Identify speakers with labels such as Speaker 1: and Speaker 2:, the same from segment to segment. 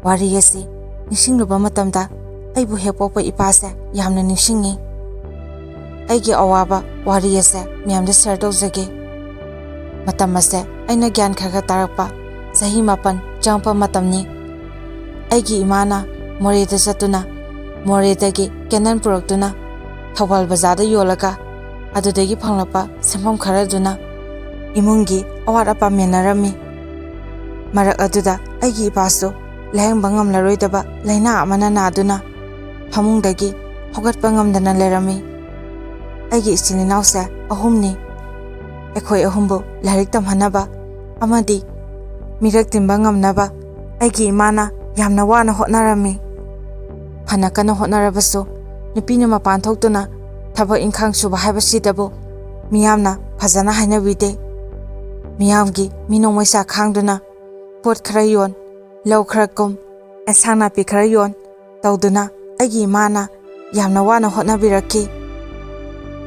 Speaker 1: ꯋꯥꯔꯤ ꯑꯁꯤ ꯅꯤꯡꯁꯤꯡꯂꯨꯕ ꯃꯇꯝꯗ ꯑꯩꯕꯨ ꯍꯦꯛ ꯄꯣꯛꯄ ꯏꯄꯥꯁꯦ ꯌꯥꯝꯅ ꯅꯤꯡꯁꯤꯡꯉꯤ꯫ ꯑꯩꯒꯤ ꯑꯋꯥꯕ ꯋꯥꯔꯤ ꯑꯁꯦ ꯃꯌꯥꯝꯗ ꯁꯦꯌꯔ ꯇꯧꯖꯒꯦ꯫ ꯃꯇꯝ ꯑꯁꯦ ꯑꯩꯅ ꯒ꯭ꯌꯥꯟ ꯈꯔ ꯇꯥꯔꯛꯄ ꯆꯍꯤ 9 ꯆꯪꯉꯛꯄ ꯃꯇꯝꯅꯤ꯫ ꯑꯩꯒꯤ ꯏꯃꯥꯅ ꯃꯣꯔꯦꯗ ꯆꯠꯇꯨꯅ ꯃꯣꯔꯦꯗꯒꯤ ꯀꯦꯟꯗꯜ ꯄꯨꯔꯛꯇꯨꯅ ꯊꯧꯕꯥꯜ ꯕꯖꯥꯔꯗ ꯌꯣꯜꯂꯒ ꯑꯗꯨꯗꯒꯤ ꯐꯪꯂꯛꯄ ꯁꯦꯟꯐꯝ ꯈꯔꯗꯨꯅ ꯏꯃꯨꯡꯒꯤ ꯑꯋꯥꯠ ꯑꯄꯥ ꯃꯦꯟꯅꯔꯝꯃꯤ꯫ ꯃꯔꯛ ꯑꯗꯨꯗ ꯑꯩꯒꯤ ꯏꯄꯥꯁꯨ ꯂꯥꯌꯦꯡꯕ ꯉꯝꯂꯔꯣꯏꯗꯕ ꯂꯥꯏꯅꯥ ꯑꯃꯅ ꯅꯥꯗꯨꯅ ꯐꯃꯨꯡꯗꯒꯤ ꯍꯧꯒꯠꯄ ꯉꯝꯗꯅ ꯂꯩꯔꯝꯃꯤ꯫ ꯑꯩꯒꯤ ꯏꯆꯤꯜ ꯏꯅꯥꯎꯁꯦ 3ꯅꯤ꯫ ꯑꯩꯈꯣꯏ 3ꯕꯨ ꯂꯥꯏꯔꯤꯛ ꯇꯝꯍꯟꯅꯕ ꯑꯃꯗꯤ ꯃꯤꯔꯛ ꯇꯤꯟꯕ ꯉꯝꯅꯕ ꯑꯩꯒꯤ ꯏꯃꯥꯅ ꯌꯥꯝꯅ ꯋꯥꯅ ꯍꯣꯠꯅꯔꯝꯃꯤ꯫ ꯐꯅ ꯀꯟꯅ ꯍꯣꯠꯅꯔꯕꯁꯨ ꯅꯨꯄꯤꯅ ꯃꯄꯥꯟ ꯊꯣꯛꯇꯨꯅ ꯊꯕꯛ ꯏꯪꯈꯥꯡ ꯁꯨꯕ ꯍꯥꯏꯕꯁꯤꯗꯕꯨ ꯃꯤꯌꯥꯝꯅ ꯐꯖꯅ ꯍꯥꯏꯅꯕꯤꯗꯦ꯫ ꯃꯤꯌꯥꯝꯒꯤ ꯃꯤꯅꯣꯛ ꯃꯩꯁꯥ ꯈꯥꯡꯗꯨꯅ ꯄꯣꯠ ꯈꯔ ꯌꯣꯟ, ꯂꯧ ꯈꯔ ꯀꯨꯝ, ꯑꯦꯟꯁꯥꯡ ꯅꯥꯄꯤ ꯈꯔ ꯌꯣꯟ ꯇꯧꯗꯨꯅ ꯑꯩꯒꯤ ꯏꯃꯥꯅ ꯌꯥꯝꯅ ꯋꯥꯅ ꯍꯣꯠꯅꯕꯤꯔꯛꯈꯤ꯫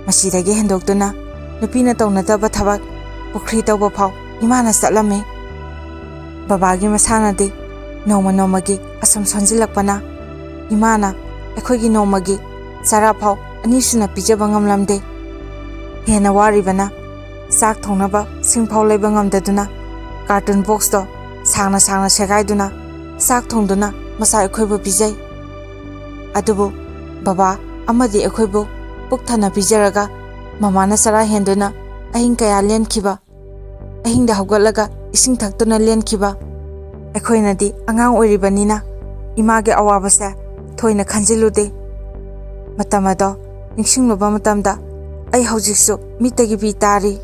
Speaker 1: ꯃꯁꯤꯗꯒꯤ ꯍꯦꯟꯗꯣꯛꯇꯨꯅ ꯅꯨꯄꯤꯅ ꯇꯧꯅꯗꯕ ꯊꯕꯛ ꯄꯨꯈ꯭ꯔꯤ ꯇꯧꯕ ꯐꯥꯎ ꯏꯃꯥꯅ ꯆꯠꯂꯝꯃꯤ꯫ ꯕꯕꯥꯒꯤ ꯃꯁꯥꯅꯗꯤ ꯅꯣꯡꯃ ꯅꯣꯡꯃꯒꯤ ꯑꯁꯨꯝ ꯁꯣꯟꯖꯤꯜꯂꯛꯄꯅ ꯏꯃꯥꯅ ꯑꯩꯈꯣꯏꯒꯤ ꯅꯣꯡꯃꯒꯤ ꯆꯔꯥ ꯐꯥꯎ 2 ꯁꯨꯅ ꯄꯤꯖꯕ ꯉꯝꯂꯝꯗꯦ꯫ ꯍꯦꯟꯅ ꯋꯥꯔꯤꯕꯅ ꯆꯥꯛ ꯊꯣꯡꯅꯕ ꯁꯤꯡ ꯐꯥꯎ ꯂꯩꯕ ꯉꯝꯗꯗꯨꯅ ꯀꯥꯔꯇꯨꯟ ꯕꯣꯛꯁꯇꯣ ꯁꯥꯡꯅ ꯁꯥꯡꯅ ꯁꯦꯒꯥꯏꯗꯨꯅ ꯆꯥꯛ ꯊꯣꯡꯗꯨꯅ ꯃꯆꯥ ꯑꯩꯈꯣꯏꯕꯨ ꯄꯤꯖꯩ꯫ ꯑꯗꯨꯕꯨ ꯕꯕꯥ ꯑꯃꯗꯤ ꯑꯩꯈꯣꯏꯕꯨ ꯄꯨꯛ ꯊꯟꯅ ꯄꯤꯖꯔꯒ ꯃꯃꯥꯅ ꯆꯔꯥ ꯍꯦꯟꯗꯨꯅ ꯑꯍꯤꯡ ꯀꯌꯥ ꯂꯦꯟꯈꯤꯕ, ꯑꯍꯤꯡꯗ ꯍꯧꯒꯠꯂꯒ ꯏꯁꯤꯡ ꯊꯛꯇꯨꯅ ꯂꯦꯟꯈꯤꯕ, ꯑꯩꯈꯣꯏꯅꯗꯤ ꯑꯉꯥꯡ ꯑꯣꯏꯔꯤꯕꯅꯤꯅ ꯏꯃꯥꯒꯤ ꯑꯋꯥꯕꯁꯦ ꯊꯣꯏꯅ ꯈꯟꯖꯤꯜꯂꯨꯗꯦ꯫ ꯃꯇꯝ ꯑꯗꯣ ꯅꯤꯡꯁꯤꯡꯂꯨꯕ ꯃꯇꯝꯗ ꯑꯩ ꯍꯧꯖꯤꯛꯁꯨ ꯃꯤꯠꯇꯒꯤ ꯄꯤ ꯇꯥꯔꯤ꯫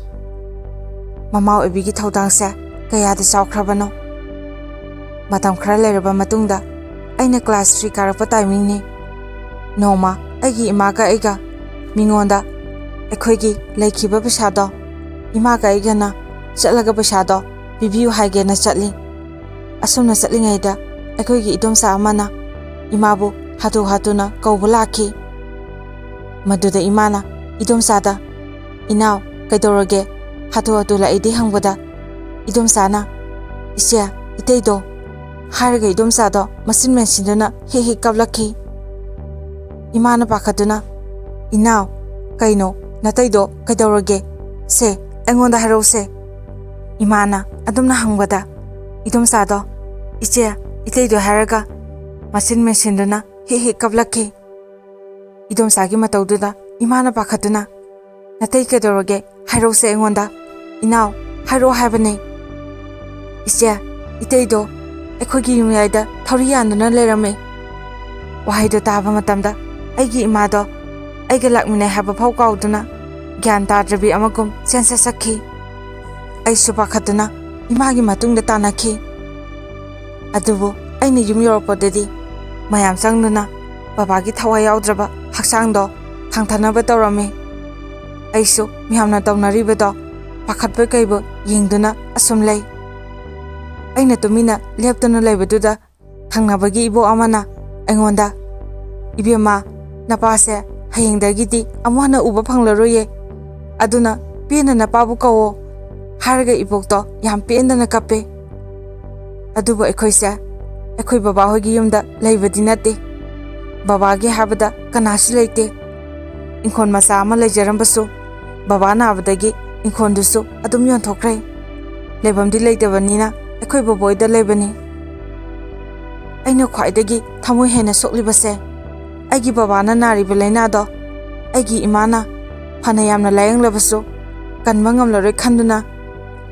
Speaker 1: ꯃꯃꯥ ꯑꯣꯏꯕꯤꯒꯤ ꯊꯧꯗꯥꯡꯁꯦ ꯀꯌꯥꯗ ꯆꯥꯎꯈ꯭ꯔꯕꯅꯣ꯫ ꯃꯇꯝ ꯈꯔ ꯂꯩꯔꯕ ꯃꯇꯨꯡꯗ ꯑꯩꯅ ꯀ꯭ꯂꯥꯁ 3 ꯀꯥꯔꯛꯄ ꯇꯥꯏꯃꯤꯡꯅꯤ꯫ ꯅꯣꯡꯃ ꯑꯩꯒꯤ ꯏꯃꯥꯒ ꯑꯩꯒ ꯃꯤꯉꯣꯟꯗ ꯑꯩꯈꯣꯏꯒꯤ ꯂꯩꯈꯤꯕ ꯄꯩꯁꯥꯗꯣ ꯏꯃꯥꯒ ꯑꯩꯒꯅ ꯆꯠꯂꯒ ꯄꯩꯁꯥꯗꯣ ꯄꯤꯕꯤꯌꯨ ꯍꯥꯏꯒꯦꯅ ꯆꯠꯂꯤ꯫ ꯑꯁꯨꯝꯅ ꯆꯠꯂꯤꯉꯩꯗ ꯑꯩꯈꯣꯏꯒꯤ ꯏꯗꯣꯝꯆꯥ ꯑꯃꯅ ꯏꯃꯥꯕꯨ ꯍꯥꯊꯨ ꯍꯥꯊꯨꯅ ꯀꯧꯕ ꯂꯥꯛꯈꯤ꯫ ꯃꯗꯨꯗ ꯏꯃꯥꯅ ꯏꯗꯣꯝꯆꯥꯗ "ꯏꯅꯥꯎ ꯀꯩꯗꯧꯔꯒꯦ ꯍꯥꯊꯨ ꯍꯥꯊꯨ ꯂꯥꯛꯏꯗꯤ" ꯍꯪꯕꯗ ꯏꯗꯣꯝꯆꯥꯅ "ꯏꯆꯦ, ꯏꯇꯩꯗꯣ" ꯍꯥꯏꯔꯒ ꯏꯗꯣꯝꯆꯥꯗꯣ ꯃꯆꯤꯟ ꯃꯦꯟꯁꯤꯟꯗꯨꯅ ꯍꯤꯛ ꯍꯤꯛ ꯀꯞꯂꯛꯈꯤ꯫ ꯏꯃꯥꯅ ꯄꯥꯈꯠꯇꯨꯅ "ꯏꯅꯥꯎ, ꯀꯩꯅꯣ ꯅꯇꯩꯗꯣ ꯀꯩꯗꯧꯔꯒꯦ? ꯁꯦ ꯑꯩꯉꯣꯟꯗ ꯍꯥꯏꯔꯧꯁꯦ." ꯏꯃꯥꯅ ꯑꯗꯨꯝꯅ ꯍꯪꯕꯗ ꯏꯗꯣꯝꯆꯥꯗꯣ "ꯏꯆꯦ, ꯏꯇꯩꯗꯣ" ꯍꯥꯏꯔꯒ ꯃꯆꯤꯟ ꯃꯦꯟꯁꯤꯟꯗꯨꯅ ꯍꯤꯛ ꯍꯤꯛ ꯀꯞꯂꯛꯈꯤ꯫ ꯏꯗꯣꯝꯆꯥꯒꯤ ꯃꯇꯧꯗꯨꯗ ꯏꯃꯥꯅ ꯄꯥꯈꯠꯇꯨꯅ "ꯅꯇꯩ ꯀꯩꯗꯧꯔꯒꯦ ꯍꯥꯏꯔꯧꯁꯦ ꯑꯩꯉꯣꯟꯗ, ꯏꯅꯥꯎ ꯍꯥꯏꯔꯛꯑꯣ ꯍꯥꯏꯕꯅꯦ." "ꯏꯆꯦ, ꯏꯇꯩꯗꯣ ꯑꯩꯈꯣꯏꯒꯤ ꯌꯨꯝꯌꯥꯏꯗ ꯊꯧꯔꯤ ꯌꯥꯟꯗꯨꯅ ꯂꯩꯔꯝꯃꯦ." ꯋꯥꯍꯩꯗꯣ ꯇꯥꯕ ꯃꯇꯝꯗ ꯑꯩꯒꯤ ꯏꯃꯥꯗꯣ ꯑꯩꯒ ꯂꯥꯛꯃꯤꯟꯅꯩ ꯍꯥꯏꯕ ꯐꯥꯎ ꯀꯥꯎꯗꯨꯅ ꯒ꯭ꯌꯥꯟ ꯇꯥꯗ꯭ꯔꯕꯤ ꯑꯃꯒꯨꯝ ꯆꯦꯟꯆꯠ ꯆꯠꯈꯤ꯫ ꯑꯩꯁꯨ ꯄꯥꯈꯠꯇꯨꯅ ꯏꯃꯥꯒꯤ ꯃꯇꯨꯡꯗ ꯇꯥꯟꯅꯈꯤ꯫ ꯑꯗꯨꯕꯨ ꯑꯩꯅ ꯌꯨꯝ ꯌꯧꯔꯛꯄꯗꯗꯤ ꯃꯌꯥꯝ ꯆꯪꯗꯨꯅ ꯕꯕꯥꯒꯤ ꯊꯋꯥꯏ ꯌꯥꯎꯗ꯭ꯔꯕ ꯍꯛꯆꯥꯡꯗꯣ ꯊꯥꯡꯊꯅꯕ ꯇꯧꯔꯝꯃꯤ꯫ ꯑꯩꯁꯨ ꯃꯌꯥꯝꯅ ꯇꯧꯅꯔꯤꯕꯗꯣ ꯄꯥꯈꯠꯄꯣꯏ ꯀꯩꯕꯣꯏ ꯌꯦꯡꯗꯨꯅ ꯑꯁꯨꯝ ꯂꯩ꯫ ꯑꯩꯅ ꯇꯨꯃꯤꯟꯅ ꯂꯦꯞꯇꯨꯅ ꯂꯩꯕꯗꯨꯗ ꯊꯪꯅꯕꯒꯤ ꯏꯕꯣꯛ ꯑꯃꯅ ꯑꯩꯉꯣꯟꯗ "ꯏꯕꯦꯝꯃ, ꯅꯄꯥꯁꯦ ꯍꯌꯦꯡꯗꯒꯤꯗꯤ ꯑꯃꯨꯛ ꯍꯟꯅ ꯎꯕ ꯐꯪꯂꯔꯣꯏꯌꯦ, ꯑꯗꯨꯅ ꯄꯦꯟꯅ ꯅꯄꯥꯕꯨ ꯀꯧꯋꯣ" ꯍꯥꯏꯔꯒ ꯏꯕꯣꯛꯇꯣ ꯌꯥꯝ ꯄꯦꯟꯗꯅ ꯀꯞꯄꯦ꯫ ꯑꯗꯨꯕꯨ ꯑꯩꯈꯣꯏꯁꯦ ꯑꯩꯈꯣꯏ ꯕꯕꯥꯍꯣꯏꯒꯤ ꯌꯨꯝꯗ ꯂꯩꯕꯗꯤ ꯅꯠꯇꯦ꯫ ꯕꯕꯥꯒꯤ ꯍꯥꯏꯕꯗ ꯀꯅꯥꯁꯨ ꯂꯩꯇꯦ꯫ ꯏꯪꯈꯣꯜ ꯃꯆꯥ ꯑꯃ ꯂꯩꯖꯔꯝꯕꯁꯨ ꯕꯕꯥ ꯅꯥꯕꯗꯒꯤ ꯏꯪꯈꯣꯜꯗꯨꯁꯨ ꯑꯗꯨꯝ ꯌꯣꯟꯊꯣꯛꯈ꯭ꯔꯦ꯫ ꯂꯩꯐꯝꯗꯤ ꯂꯩꯇꯕꯅꯤꯅ ꯑꯩꯈꯣꯏ ꯕꯣꯕꯣꯏꯗ ꯂꯩꯕꯅꯤ꯫ ꯑꯩꯅ ꯈ꯭ꯋꯥꯏꯗꯒꯤ ꯊꯃꯣꯏ ꯍꯦꯟꯅ ꯁꯣꯛꯂꯤꯕꯁꯦ ꯑꯩꯒꯤ ꯕꯕꯥꯅ ꯅꯥꯔꯤꯕ ꯂꯥꯏꯅꯥꯗꯣ ꯑꯩꯒꯤ ꯏꯃꯥꯅ ꯐꯅ ꯌꯥꯝꯅ ꯂꯥꯌꯦꯡꯂꯕꯁꯨ ꯀꯟꯕ ꯉꯝꯂꯔꯣꯏ ꯈꯟꯗꯨꯅ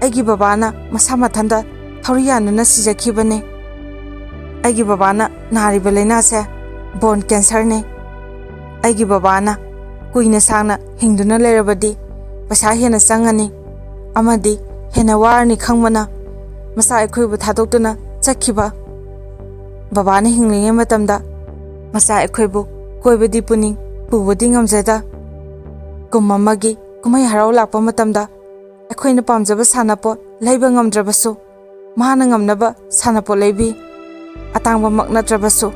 Speaker 1: ꯑꯩꯒꯤ ꯕꯕꯥꯅ ꯃꯁꯥ ꯃꯊꯟꯇ ꯊꯧꯔꯤ ꯌꯥꯟꯗꯨꯅ ꯁꯤꯖꯈꯤꯕꯅꯤ꯫ ꯑꯩꯒꯤ ꯕꯕꯥꯅ ꯅꯥꯔꯤꯕ ꯂꯥꯏꯅꯥꯁꯦ ꯕꯣꯟ ꯀꯦꯟꯁꯔꯅꯤ꯫ ꯑꯩꯒꯤ ꯕꯕꯥꯅ ꯀꯨꯏꯅ ꯁꯥꯡꯅ ꯍꯤꯡꯗꯨꯅ ꯂꯩꯔꯕꯗꯤ ꯄꯩꯁꯥ ꯍꯦꯟꯅ ꯆꯪꯉꯅꯤ ꯑꯃꯗꯤ ꯍꯦꯟꯅ ꯋꯥꯔꯅꯤ ꯈꯪꯕꯅ ꯃꯆꯥ ꯑꯩꯈꯣꯏꯕꯨ ꯊꯥꯗꯣꯛꯇꯨꯅ ꯆꯠꯈꯤꯕ꯫ ꯕꯕꯥꯅ ꯍꯤꯡꯂꯤꯉꯩ ꯃꯇꯝꯗ ꯃꯆꯥ ꯑꯩꯈꯣꯏꯕꯨ ꯀꯣꯏꯕꯗꯤ ꯄꯨꯅꯤꯡ ꯄꯨꯕꯗꯤ ꯉꯝꯖꯗ꯫ ꯀꯨꯝ ꯑꯃꯒꯤ ꯀꯨꯝꯍꯩ ꯍꯔꯥꯎ ꯂꯥꯛꯄ ꯃꯇꯝꯗ ꯑꯩꯈꯣꯏꯅ ꯄꯥꯝꯖꯕ ꯁꯥꯟꯅꯄꯣꯠ ꯂꯩꯕ ꯉꯝꯗ꯭ꯔꯕꯁꯨ ꯃꯥꯅ ꯉꯝꯅꯕ ꯁꯥꯟꯅꯄꯣꯠ ꯂꯩꯕꯤ, ꯑꯇꯥꯡꯕꯃꯛ ꯅꯠꯇ꯭ꯔꯕꯁꯨ꯫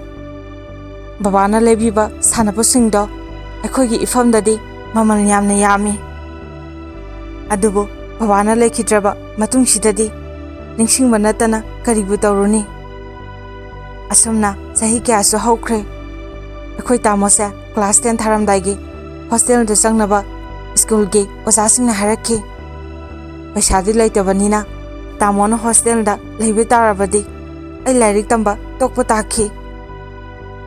Speaker 1: ꯕꯕꯥꯅ ꯂꯩꯕꯤꯕ ꯁꯥꯟꯅꯄꯣꯠꯁꯤꯡꯗꯣ ꯑꯩꯈꯣꯏꯒꯤ ꯏꯐꯝꯗꯗꯤ ꯃꯃꯜ ꯌꯥꯝꯅ ꯌꯥꯝꯃꯤ꯫ ꯑꯗꯨꯕꯨ ꯕꯕꯥꯅ ꯂꯩꯈꯤꯗ꯭ꯔꯕ ꯃꯇꯨꯡꯁꯤꯗꯗꯤ ꯅꯤꯡꯁꯤꯡꯕ ꯅꯠꯇꯅ ꯀꯔꯤꯕꯨ ꯇꯧꯔꯨꯅꯤ꯫ ꯑꯁꯨꯝꯅ ꯆꯍꯤ ꯀꯌꯥꯁꯨ ꯍꯧꯈ꯭ꯔꯦ꯫ ꯑꯩꯈꯣꯏ ꯇꯥꯃꯣꯁꯦ ꯀ꯭ꯂꯥꯁ 10 ꯊꯥꯔꯝꯗꯥꯏꯒꯤ ꯍꯣꯁꯇꯦꯜꯗ ꯆꯪꯅꯕ ꯁ꯭ꯀꯨꯜꯒꯤ ꯑꯣꯖꯥꯁꯤꯡꯅ ꯍꯥꯏꯔꯛꯈꯤ꯫ ꯄꯩꯁꯥꯗꯤ ꯂꯩꯇꯕꯅꯤꯅ ꯇꯥꯃꯣꯅ ꯍꯣꯁꯇꯦꯜꯗ ꯂꯩꯕ ꯇꯥꯔꯕꯗꯤ ꯑꯩ ꯂꯥꯏꯔꯤꯛ ꯇꯝꯕ ꯇꯣꯛꯄ ꯇꯥꯈꯤ꯫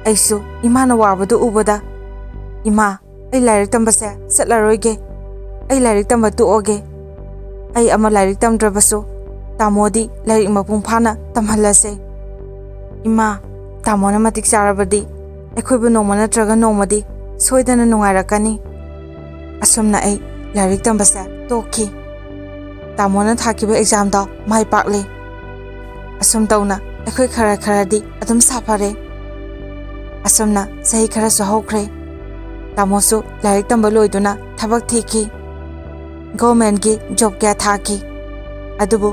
Speaker 1: ꯑꯩꯁꯨ ꯏꯃꯥꯅ ꯋꯥꯕꯗꯨ ꯎꯕꯗ, "ꯏꯃꯥ, ꯑꯩ ꯂꯥꯏꯔꯤꯛ ꯇꯝꯕꯁꯦ ꯆꯠꯂꯔꯣꯏꯒꯦ꯫ ꯑꯩ ꯂꯥꯏꯔꯤꯛ ꯇꯝꯕ ꯇꯣꯛꯑꯒꯦ꯫ ꯑꯩ ꯑꯃ ꯂꯥꯏꯔꯤꯛ ꯇꯝꯗ꯭ꯔꯕꯁꯨ ꯇꯥꯃꯣꯗꯤ ꯂꯥꯏꯔꯤꯛ ꯃꯄꯨꯡ ꯐꯥꯅ ꯇꯝꯍꯜꯂꯁꯦ꯫ ꯏꯃꯥ, ꯇꯥꯃꯣꯅ ꯃꯇꯤꯛ ꯆꯥꯔꯕꯗꯤ ꯑꯩꯈꯣꯏꯕꯨ ꯅꯣꯡꯃ ꯅꯠꯇ꯭ꯔꯒ ꯅꯣꯡꯃꯗꯤ ꯁꯣꯏꯗꯅ ꯅꯨꯡꯉꯥꯏꯔꯛꯀꯅꯤ." ꯑꯁꯨꯝꯅ ꯑꯩ ꯂꯥꯏꯔꯤꯛ ꯇꯝꯕꯁꯦ ꯇꯣꯛꯈꯤ꯫ ꯇꯥꯃꯣꯅ ꯊꯥꯈꯤꯕ ꯑꯦꯛꯖꯥꯝꯗꯣ ꯃꯥꯏ ꯄꯥꯛꯂꯦ꯫ ꯑꯁꯨꯝ ꯇꯧꯅ ꯑꯩꯈꯣꯏ ꯈꯔ ꯈꯔꯗꯤ ꯑꯗꯨꯝ ꯁꯥꯐꯔꯦ꯫ ꯑꯁꯨꯝꯅ ꯆꯍꯤ ꯈꯔꯁꯨ ꯍꯧꯈ꯭ꯔꯦ꯫ ꯇꯥꯃꯣꯁꯨ ꯂꯥꯏꯔꯤꯛ ꯇꯝꯕ ꯂꯣꯏꯗꯨꯅ ꯊꯕꯛ ꯊꯤꯈꯤ꯫ ꯒꯚꯔꯟꯃꯦꯟꯠꯒꯤ ꯖꯣꯕ ꯀꯌꯥ ꯊꯥꯈꯤ꯫ ꯑꯗꯨꯕꯨ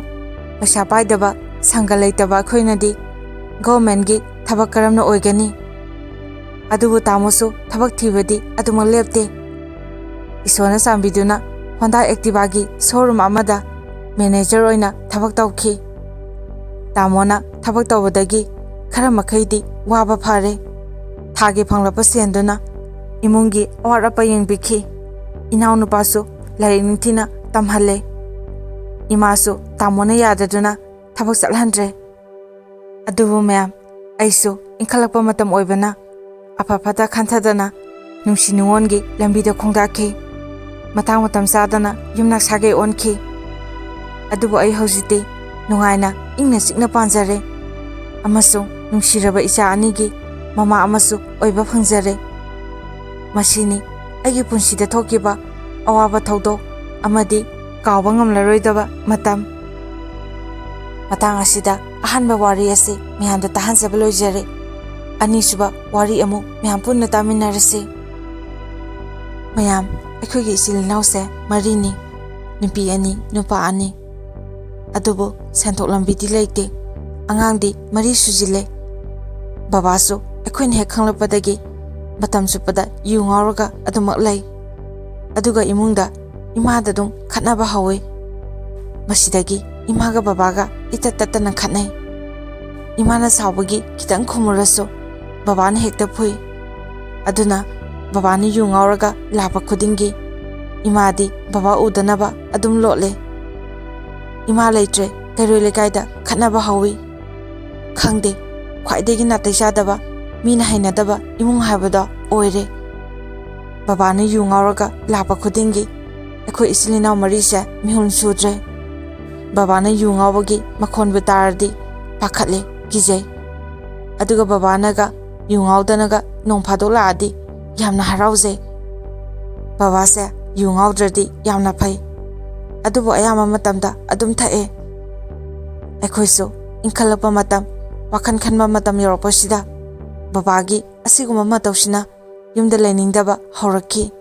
Speaker 1: ꯄꯩꯁꯥ ꯄꯥꯏꯗꯕ, ꯁꯪꯒ ꯂꯩꯇꯕ ꯑꯩꯈꯣꯏꯅꯗꯤ ꯒꯚꯔꯟꯃꯦꯟꯠꯒꯤ ꯊꯕꯛ ꯀꯔꯝꯅ ꯑꯣꯏꯒꯅꯤ? ꯑꯗꯨꯕꯨ ꯇꯥꯃꯣꯁꯨ ꯊꯕꯛ ꯊꯤꯕꯗꯤ ꯑꯗꯨꯃꯛ ꯂꯦꯞꯇꯦ꯫ ꯏꯁꯣꯔꯅ ꯆꯥꯟꯕꯤꯗꯨꯅ ꯍꯣꯟꯗꯥ ꯑꯦꯛꯇꯤꯚꯥꯒꯤ ꯁꯣꯔꯨꯝ ꯑꯃꯗ ꯃꯦꯅꯦꯖꯔ ꯑꯣꯏꯅ ꯊꯕꯛ ꯇꯧꯈꯤ꯫ ꯇꯥꯃꯣꯅ ꯊꯕꯛ ꯇꯧꯕꯗꯒꯤ ꯈꯔ ꯃꯈꯩꯗꯤ ꯋꯥꯕ ꯐꯔꯦ꯫ ꯊꯥꯒꯤ ꯐꯪꯂꯛꯄ ꯁꯦꯟꯗꯨꯅ ꯏꯃꯨꯡꯒꯤ ꯑꯋꯥꯠ ꯑꯄꯥ ꯌꯦꯡꯕꯤꯈꯤ꯫ ꯏꯅꯥꯎꯅꯨꯄꯥꯁꯨ ꯂꯥꯏꯔꯤꯛ ꯅꯤꯡꯊꯤꯅ ꯇꯝꯍꯜꯂꯦ꯫ ꯏꯃꯥꯁꯨ ꯇꯥꯃꯣꯅ ꯌꯥꯗꯗꯨꯅ ꯊꯕꯛ ꯆꯠꯍꯟꯗ꯭ꯔꯦ꯫ ꯑꯗꯨꯕꯨ ꯃꯌꯥꯝ, ꯑꯩꯁꯨ ꯏꯟꯈꯠꯂꯛꯄ ꯃꯇꯝ ꯑꯣꯏꯕꯅ ꯑꯐ ꯐꯠꯇ ꯈꯟꯊꯗꯅ ꯅꯨꯡꯁꯤ ꯅꯨꯡꯉꯣꯟꯒꯤ ꯂꯝꯕꯤꯗ ꯈꯣꯡꯗꯥꯈꯤ꯫ ꯃꯇꯥꯡ ꯃꯇꯝ ꯆꯥꯗꯅ ꯌꯨꯝꯅꯥꯛ ꯁꯥꯒꯩ ꯑꯣꯟꯈꯤ꯫ ꯑꯗꯨꯕꯨ ꯑꯩ ꯍꯧꯖꯤꯛꯇꯤ ꯅꯨꯡꯉꯥꯏꯅ ꯏꯪꯅ ꯆꯤꯛꯅ ꯄꯥꯟꯖꯔꯦ ꯑꯃꯁꯨꯡ ꯅꯨꯡꯁꯤꯔꯕ ꯏꯆꯥ ꯑꯅꯤꯒꯤ ꯃꯃꯥ ꯑꯃꯁꯨ ꯑꯣꯏꯕ ꯐꯪꯖꯔꯦ꯫ ꯃꯁꯤꯅꯤ ꯑꯩꯒꯤ ꯄꯨꯟꯁꯤꯗ ꯊꯣꯛꯈꯤꯕ ꯑꯋꯥꯕ ꯊꯧꯗꯣꯛ ꯑꯃꯗꯤ ꯀꯥꯎꯕ ꯉꯝꯂꯔꯣꯏꯗꯕ ꯃꯇꯝ꯫ ꯃꯇꯥꯡ ꯑꯁꯤꯗ ꯑꯍꯥꯟꯕ ꯋꯥꯔꯤ ꯑꯁꯤ ꯃꯌꯥꯝꯗ ꯇꯥꯍꯟꯖꯕ ꯂꯣꯏꯖꯔꯦ꯫ ꯑꯅꯤꯁꯨꯕ ꯋꯥꯔꯤ ꯑꯃꯨꯛ ꯃꯌꯥꯝ ꯄꯨꯟꯅ ꯇꯥꯃꯤꯟꯅꯔꯁꯤ꯫ ꯃꯌꯥꯝ, ꯑꯩꯈꯣꯏꯒꯤ ꯏꯆꯤꯜ ꯏꯅꯥꯎꯁꯦ 4ꯅꯤ, ꯅꯨꯄꯤ 2, ꯅꯨꯄꯥ 2꯫ ꯑꯗꯨꯕꯨ ꯁꯦꯟꯊꯣꯛ ꯂꯝꯕꯤꯗꯤ ꯂꯩꯇꯦ꯫ ꯑꯉꯥꯡꯗꯤ 4 ꯁꯨꯖꯤꯜꯂꯦ꯫ ꯕꯕꯥꯁꯨ ꯑꯩꯈꯣꯏꯅ ꯍꯦꯛ ꯈꯪꯂꯛꯄꯗꯒꯤ ꯃꯇꯝ ꯆꯨꯞꯄꯗ ꯌꯨ ꯉꯥꯎꯔꯒ ꯑꯗꯨꯃꯛ ꯂꯩ꯫ ꯑꯗꯨꯒ ꯏꯃꯨꯡꯗ ꯏꯃꯥꯗ ꯑꯗꯨꯝ ꯈꯠꯅꯕ ꯍꯧꯋꯤ꯫ ꯃꯁꯤꯗꯒꯤ ꯏꯃꯥꯒ ꯕꯕꯥꯒ ꯏꯇꯠ ꯇꯠꯇꯅ ꯈꯠꯅꯩ꯫ ꯏꯃꯥꯅ ꯁꯥꯎꯕꯒꯤ ꯈꯤꯇꯪ ꯈꯨꯝꯃꯨꯔꯁꯨ ꯕꯕꯥꯅ ꯍꯦꯛꯇ ꯐꯨꯏ꯫ ꯑꯗꯨꯅ ꯕꯕꯥꯅ ꯌꯨ ꯉꯥꯎꯔꯒ ꯂꯥꯛꯄ ꯈꯨꯗꯤꯡꯒꯤ ꯏꯃꯥꯗꯤ ꯕꯕꯥ ꯎꯗꯅꯕ ꯑꯗꯨꯝ ꯂꯣꯠꯂꯦ꯫ ꯏꯃꯥ ꯂꯩꯇ꯭ꯔꯦ ꯀꯩꯔꯣꯏ ꯂꯩꯀꯥꯏꯗ ꯈꯠꯅꯕ ꯍꯧꯋꯤ꯫ ꯈꯪꯗꯦ, ꯈ꯭ꯋꯥꯏꯗꯒꯤ ꯅꯥꯇꯩ ꯆꯥꯗꯕ, ꯃꯤꯅ ꯍꯩꯅꯗꯕ ꯏꯃꯨꯡ ꯍꯥꯏꯕꯗꯣ ꯑꯣꯏꯔꯦ꯫ ꯕꯕꯥꯅ ꯌꯨ ꯉꯥꯎꯔꯒ ꯂꯥꯛꯄ ꯈꯨꯗꯤꯡꯒꯤ ꯑꯩꯈꯣꯏ ꯏꯆꯤꯜ ꯏꯅꯥꯎ 4ꯁꯦ ꯃꯤꯍꯨꯟ ꯁꯨꯗ꯭ꯔꯦ꯫ ꯕꯕꯥꯅ ꯌꯨ ꯉꯥꯎꯕꯒꯤ ꯃꯈꯣꯟꯕꯨ ꯇꯥꯔꯗꯤ ꯄꯥꯈꯠꯂꯦ, ꯀꯤꯖꯩ꯫ ꯑꯗꯨꯒ ꯕꯕꯥꯅꯒ ꯌꯨ ꯉꯥꯎꯗꯅꯒ ꯅꯣꯡ ꯐꯥꯗꯣꯛ ꯂꯥꯛꯑꯗꯤ ꯌꯥꯝꯅ ꯍꯔꯥꯎꯖꯩ꯫ ꯕꯕꯥꯁꯦ ꯌꯨ ꯉꯥꯎꯗ꯭ꯔꯗꯤ ꯌꯥꯝꯅ ꯐꯩ, ꯑꯗꯨꯕꯨ ꯑꯌꯥꯝꯕ ꯃꯇꯝꯗ ꯑꯗꯨꯝ ꯊꯛꯑꯦ꯫ ꯑꯩꯈꯣꯏꯁꯨ ꯏꯟꯈꯠꯂꯛꯄ ꯃꯇꯝ, ꯋꯥꯈꯜ ꯈꯟꯕ ꯃꯇꯝ ꯌꯧꯔꯛꯄꯁꯤꯗ ꯕꯕꯥꯒꯤ ꯑꯁꯤꯒꯨꯝꯕ ꯃꯇꯧꯁꯤꯅ ꯌꯨꯝꯗ ꯂꯩꯅꯤꯡꯗꯕ ꯍꯧꯔꯛꯈꯤ꯫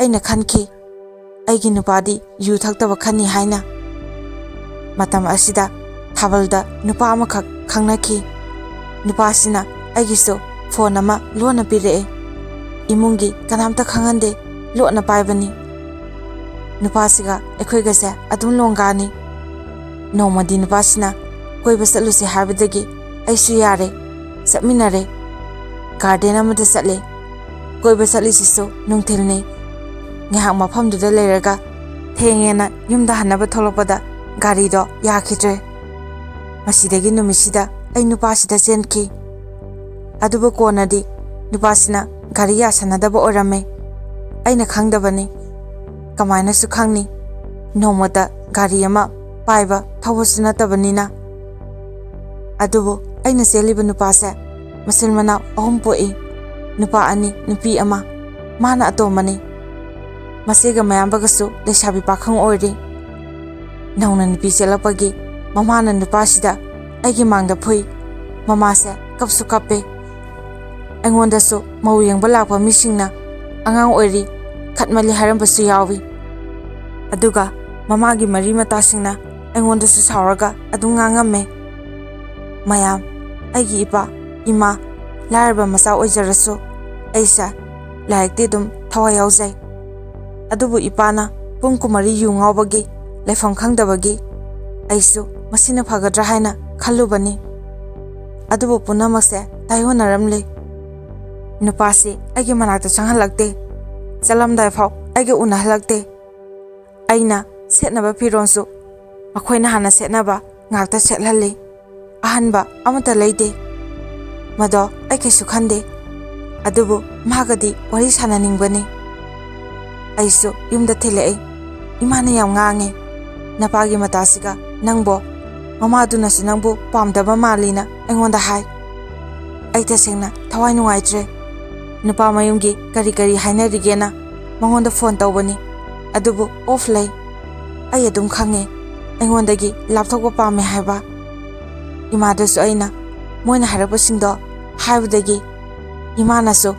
Speaker 1: ꯑꯩꯅ ꯈꯟꯈꯤ, ꯑꯩꯒꯤ ꯅꯨꯄꯥꯗꯤ ꯌꯨ ꯊꯛꯇꯕ ꯈꯟꯅꯤ ꯍꯥꯏꯅ꯫ ꯃꯇꯝ ꯑꯁꯤꯗ ꯊꯥꯕꯜꯗ ꯅꯨꯄꯥ ꯑꯃꯈꯛ ꯈꯪꯅꯈꯤ꯫ ꯅꯨꯄꯥꯁꯤꯅ ꯑꯩꯒꯤꯁꯨ ꯐꯣꯟ ꯑꯃ ꯂꯣꯟꯅ ꯄꯤꯔꯛꯑꯦ꯫ ꯏꯃꯨꯡꯒꯤ ꯀꯅꯥꯝꯇ ꯈꯪꯍꯟꯗꯦ, ꯂꯣꯠꯅ ꯄꯥꯏꯕꯅꯤ꯫ ꯅꯨꯄꯥꯁꯤꯒ ꯑꯩꯈꯣꯏꯒꯁꯦ ꯑꯗꯨꯝ ꯂꯣꯡꯒꯥꯅꯤ꯫ ꯅꯣꯡꯃꯗꯤ ꯅꯨꯄꯥꯁꯤꯅ ꯀꯣꯏꯕ ꯆꯠꯂꯨꯁꯤ ꯍꯥꯏꯕꯗꯒꯤ ꯑꯩꯁꯨ ꯌꯥꯔꯦ, ꯆꯠꯃꯤꯟꯅꯔꯦ꯫ ꯒꯥꯔꯗꯦꯟ ꯑꯃꯗ ꯆꯠꯂꯦ꯫ ꯀꯣꯏꯕ ꯆꯠꯂꯤꯁꯤꯁꯨ ꯅꯨꯡꯊꯤꯜꯅꯤ꯫ ꯉꯥꯏꯍꯥꯛ ꯃꯐꯝꯗꯨꯗ ꯂꯩꯔꯒ ꯊꯦꯡꯉꯦꯅ ꯌꯨꯝꯗ ꯍꯟꯅꯕ ꯊꯣꯛꯂꯛꯄꯗ ꯒꯥꯔꯤꯗꯣ ꯌꯥꯈꯤꯗ꯭ꯔꯦ꯫ ꯃꯁꯤꯗꯒꯤ ꯅꯨꯃꯤꯠꯁꯤꯗ ꯑꯩ ꯅꯨꯄꯥꯁꯤꯗ ꯆꯦꯟꯈꯤ꯫ ꯑꯗꯨꯕꯨ ꯀꯣꯟꯅꯗꯤ ꯅꯨꯄꯥꯁꯤꯅ ꯒꯥꯔꯤ ꯌꯥꯁꯟꯅꯗꯕ ꯑꯣꯏꯔꯝꯃꯦ꯫ ꯑꯩꯅ ꯈꯪꯗꯕꯅꯤ꯫ ꯀꯃꯥꯏꯅꯁꯨ ꯈꯪꯅꯤ? ꯅꯣꯡꯃꯇ ꯒꯥꯔꯤ ꯑꯃ ꯄꯥꯏꯕ ꯊꯧꯕꯁꯨ ꯅꯠꯇꯕꯅꯤꯅ꯫ ꯑꯗꯨꯕꯨ ꯑꯩꯅ ꯆꯦꯜꯂꯤꯕ ꯅꯨꯄꯥꯁꯦ ꯃꯆꯤꯟ ꯃꯅꯥꯎ 3 ꯄꯣꯛꯏ, ꯅꯨꯄꯥ 2, ꯅꯨꯄꯤ 1꯫ ꯃꯥꯅ ꯑꯇꯣꯝꯕꯅꯤ꯫ ꯃꯆꯦꯒ ꯃꯌꯥꯝꯕꯒꯁꯨ ꯂꯩꯁꯥꯕꯤ ꯄꯥꯈꯪ ꯑꯣꯏꯔꯤ꯫ ꯅꯧꯅ ꯅꯨꯄꯤ ꯆꯦꯜꯂꯛꯄꯒꯤ ꯃꯃꯥꯅ ꯅꯨꯄꯥꯁꯤꯗ ꯑꯩꯒꯤ ꯃꯥꯡꯗ ꯐꯨꯏ꯫ ꯃꯃꯥꯁꯦ ꯀꯞꯁꯨ ꯀꯞꯄꯦ꯫ ꯑꯩꯉꯣꯟꯗꯁꯨ ꯃꯧ ꯌꯦꯡꯕ ꯂꯥꯛꯄ ꯃꯤꯁꯤꯡꯅ ꯑꯉꯥꯡ ꯑꯣꯏꯔꯤ, ꯈꯠꯃꯜꯂꯤ ꯍꯥꯏꯔꯝꯕꯁꯨ ꯌꯥꯎꯏ꯫ ꯑꯗꯨꯒ ꯃꯃꯥꯒꯤ ꯃꯔꯤ ꯃꯇꯥꯁꯤꯡꯅ ꯑꯩꯉꯣꯟꯗꯁꯨ ꯁꯥꯎꯔꯒ ꯑꯗꯨꯝ ꯉꯥꯡꯉꯝꯃꯦ꯫ ꯃꯌꯥꯝ, ꯑꯩꯒꯤ ꯏꯄꯥ ꯏꯃꯥ ꯂꯥꯏꯔꯕ ꯃꯆꯥ ꯑꯣꯏꯖꯔꯁꯨ ꯑꯩꯁꯦ ꯂꯥꯏꯔꯤꯛꯇꯤ ꯑꯗꯨꯝ ꯊꯋꯥꯏ ꯌꯥꯎꯖꯩ꯫ ꯑꯗꯨꯕꯨ ꯏꯄꯥꯅ ꯄꯨꯡ 9 ꯌꯨ ꯉꯥꯎꯕꯒꯤ ꯂꯩꯐꯝ ꯈꯪꯗꯕꯒꯤ ꯑꯩꯁꯨ ꯃꯁꯤꯅ ꯐꯒꯗ꯭ꯔꯥ ꯍꯥꯏꯅ ꯈꯜꯂꯨꯕꯅꯤ꯫ ꯑꯗꯨꯕꯨ ꯄꯨꯝꯅꯃꯛꯁꯦ ꯇꯥꯏꯌꯣꯟꯅꯔꯝꯂꯤ꯫ ꯅꯨꯄꯥꯁꯤ ꯑꯩꯒꯤ ꯃꯅꯥꯛꯇ ꯆꯪꯍꯜꯂꯛꯇꯦ, ꯆꯠꯂꯝꯗꯥꯏ ꯐꯥꯎ ꯑꯩꯒ ꯎꯅꯍꯜꯂꯛꯇꯦ꯫ ꯑꯩꯅ ꯁꯦꯠꯅꯕ ꯐꯤꯔꯣꯟꯁꯨ ꯃꯈꯣꯏꯅ ꯍꯥꯟꯅ ꯁꯦꯠꯅꯕ ꯉꯥꯛꯇ ꯁꯦꯠꯍꯜꯂꯤ, ꯑꯍꯟꯕ ꯑꯃꯠꯇ ꯂꯩꯇꯦ꯫ ꯃꯗꯣ ꯑꯩ ꯀꯩꯁꯨ ꯈꯟꯗꯦ, ꯑꯗꯨꯕꯨ ꯃꯥꯒꯗꯤ ꯋꯥꯔꯤ ꯁꯥꯟꯅꯅꯤꯡꯕꯅꯤ꯫ ꯑꯩꯁꯨ ꯌꯨꯝꯗ ꯊꯤꯜꯂꯛꯏ꯫ ꯏꯃꯥꯅ ꯌꯥꯝ ꯉꯥꯡꯉꯦ, ꯅꯄꯥꯒꯤ ꯃꯇꯥꯁꯤꯒ ꯅꯪꯕꯣ, ꯃꯃꯥꯗꯨꯅꯁꯨ ꯅꯪꯕꯨ ꯄꯥꯝꯗꯕ ꯃꯥꯜꯂꯤꯅ ꯑꯩꯉꯣꯟꯗ ꯍꯥꯏ꯫ ꯑꯩ ꯇꯁꯦꯡꯅ ꯊꯋꯥꯏ ꯅꯨꯡꯉꯥꯏꯇ꯭ꯔꯦ꯫ ꯅꯨꯄꯥ ꯃꯌꯨꯝꯒꯤ ꯀꯔꯤ ꯀꯔꯤ ꯍꯥꯏꯅꯔꯤꯒꯦꯅ ꯃꯉꯣꯟꯗ ꯐꯣꯟ ꯇꯧꯕꯅꯤ, ꯑꯗꯨꯕꯨ ꯑꯣꯐ ꯂꯩ꯫ ꯑꯩ ꯑꯗꯨꯝ ꯈꯪꯉꯦ ꯑꯩꯉꯣꯟꯗꯒꯤ ꯂꯥꯞꯊꯣꯛꯄ ꯄꯥꯝꯃꯦ ꯍꯥꯏꯕ꯫ ꯏꯃꯥꯗꯁꯨ ꯑꯩꯅ ꯃꯣꯏꯅ ꯍꯥꯏꯔꯛꯄꯁꯤꯡꯗꯣ ꯍꯥꯏꯕꯗꯒꯤ ꯏꯃꯥꯅꯁꯨ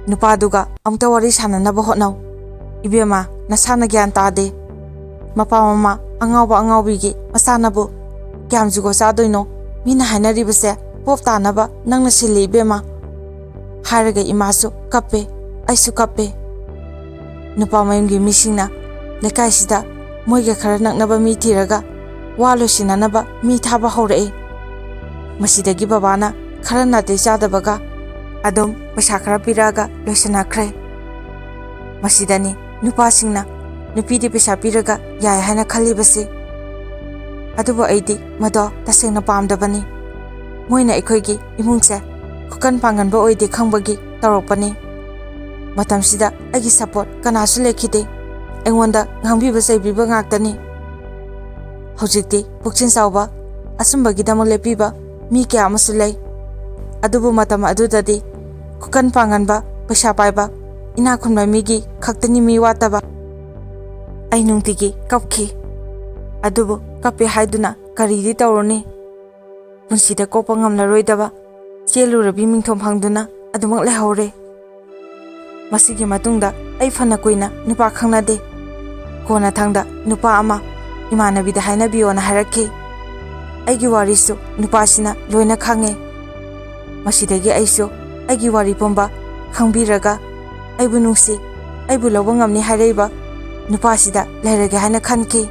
Speaker 1: ꯅꯨꯄꯥꯗꯨꯒ ꯑꯃꯨꯛꯇ ꯋꯥꯔꯤ ꯁꯥꯟꯅꯅꯕ ꯍꯣꯠꯅꯧ, ꯏꯕꯦꯝꯃ ꯅꯁꯥꯅ ꯒ꯭ꯌꯥꯟ ꯇꯥꯗꯦ, ꯃꯄꯥ ꯃꯃꯥ ꯑꯉꯥꯎꯕ ꯑꯉꯥꯎꯕꯤꯒꯤ ꯃꯆꯥꯅꯕꯨ ꯀꯌꯥꯝ ꯖꯨꯒꯣꯠ ꯆꯥꯗꯣꯏꯅꯣ, ꯃꯤꯅ ꯍꯥꯏꯅꯔꯤꯕꯁꯦ ꯄꯣꯞ ꯇꯥꯅꯕ ꯅꯪꯅ ꯁꯤꯜꯂꯤ ꯏꯕꯦꯝꯃ ꯍꯥꯏꯔꯒ ꯏꯃꯥꯁꯨ ꯀꯞꯄꯦ, ꯑꯩꯁꯨ ꯀꯞꯄꯦ꯫ ꯅꯨꯄꯥ ꯃꯌꯨꯝꯒꯤ ꯃꯤꯁꯤꯡꯅ ꯂꯩꯀꯥꯏꯁꯤꯗ ꯃꯣꯏꯒ ꯈꯔ ꯅꯛꯅꯕ ꯃꯤ ꯊꯤꯔꯒ ꯋꯥ ꯂꯣꯏꯁꯤꯟꯅꯅꯕ ꯃꯤ ꯊꯥꯕ ꯍꯧꯔꯛꯏ꯫ ꯃꯁꯤꯗꯒꯤ ꯕꯕꯥꯅ ꯈꯔ ꯅꯥꯇꯩ ꯆꯥꯗꯕꯒ ꯑꯗꯨꯝ ꯄꯩꯁꯥ ꯈꯔ ꯄꯤꯔꯛꯑꯒ ꯂꯣꯏꯁꯤꯟꯅꯈ꯭ꯔꯦ꯫ ꯃꯁꯤꯗꯅꯤ ꯅꯨꯄꯥꯁꯤꯡꯅ ꯅꯨꯄꯤꯗꯤ ꯄꯩꯁꯥ ꯄꯤꯔꯒ ꯌꯥꯏ ꯍꯥꯏꯅ ꯈꯜꯂꯤꯕꯁꯤ꯫ ꯑꯗꯨꯕꯨ ꯑꯩꯗꯤ ꯃꯗꯣ ꯇꯁꯦꯡꯅ ꯄꯥꯝꯗꯕꯅꯤ꯫ ꯃꯣꯏꯅ ꯑꯩꯈꯣꯏꯒꯤ ꯏꯃꯨꯡꯁꯦ ꯈꯨꯀꯟ ꯄꯥꯡꯒꯟꯕ ꯑꯣꯏꯗꯦ ꯈꯪꯕꯒꯤ ꯇꯧꯔꯛꯄꯅꯤ꯫ ꯃꯇꯝꯁꯤꯗ ꯑꯩꯒꯤ ꯁꯄꯣꯔꯠ ꯀꯅꯥꯁꯨ ꯂꯩꯈꯤꯗꯦ, ꯑꯩꯉꯣꯟꯗ ꯉꯥꯡꯕꯤꯕ ꯆꯩꯕꯤꯕ ꯉꯥꯛꯇꯅꯤ꯫ ꯍꯧꯖꯤꯛꯇꯤ ꯄꯨꯛꯆꯦꯜ ꯆꯥꯎꯕ, ꯑꯆꯨꯝꯕꯒꯤꯗꯃꯛ ꯂꯦꯞꯄꯤꯕ ꯃꯤ ꯀꯌꯥ ꯑꯃꯁꯨ ꯂꯩ, ꯑꯗꯨꯕꯨ ꯃꯇꯝ ꯑꯗꯨꯗꯗꯤ ꯈꯨꯀꯟ ꯄꯥꯡꯒꯟꯕ, ꯄꯩꯁꯥ ꯄꯥꯏꯕ, ꯏꯅꯥꯛ ꯈꯨꯟꯕ ꯃꯤꯒꯤ ꯈꯛꯇꯅꯤ ꯃꯤ ꯋꯥꯠꯇꯕ꯫ ꯑꯩ ꯅꯨꯡꯇꯤꯒꯤ ꯀꯞꯈꯤ, ꯑꯗꯨꯕꯨ ꯀꯞꯄꯦ ꯍꯥꯏꯗꯨꯅ ꯀꯔꯤꯗꯤ ꯇꯧꯔꯨꯅꯤ? ꯄꯨꯟꯁꯤꯗ ꯀꯣꯛꯄ ꯉꯝꯂꯔꯣꯏꯗꯕ ꯆꯦꯜꯂꯨꯔꯕꯤ ꯃꯤꯡꯊꯣꯟ ꯐꯪꯗꯨꯅ ꯑꯗꯨꯃꯛ ꯂꯩꯍꯧꯔꯦ꯫ ꯃꯁꯤꯒꯤ ꯃꯇꯨꯡꯗ ꯑꯩ ꯐꯅ ꯀꯨꯏꯅ ꯅꯨꯄꯥ ꯈꯪꯅꯗꯦ꯫ ꯀꯣꯟꯅꯊꯪꯗ ꯅꯨꯄꯥ ꯑꯃ ꯏꯃꯥꯟꯅꯕꯤꯗ ꯍꯥꯏꯅꯕꯤꯌꯣꯅ ꯍꯥꯏꯔꯛꯈꯤ꯫ ꯑꯩꯒꯤ ꯋꯥꯔꯤꯁꯨ ꯅꯨꯄꯥꯁꯤꯅ ꯂꯣꯏꯅ ꯈꯪꯉꯦ꯫ ꯃꯁꯤꯗꯒꯤ ꯑꯩꯁꯨ ꯑꯩꯒꯤ ꯋꯥꯔꯤ ꯄꯨꯝꯕ ꯈꯪꯕꯤꯔꯒ ꯑꯩꯕꯨ ꯅꯨꯡꯁꯤ, ꯑꯩꯕꯨ ꯂꯧꯕ ꯉꯝꯅꯤ ꯍꯥꯏꯔꯛꯏꯕ ꯅꯨꯄꯥꯁꯤꯗ ꯂꯩꯔꯒꯦ ꯍꯥꯏꯅ ꯈꯟꯈꯤ꯫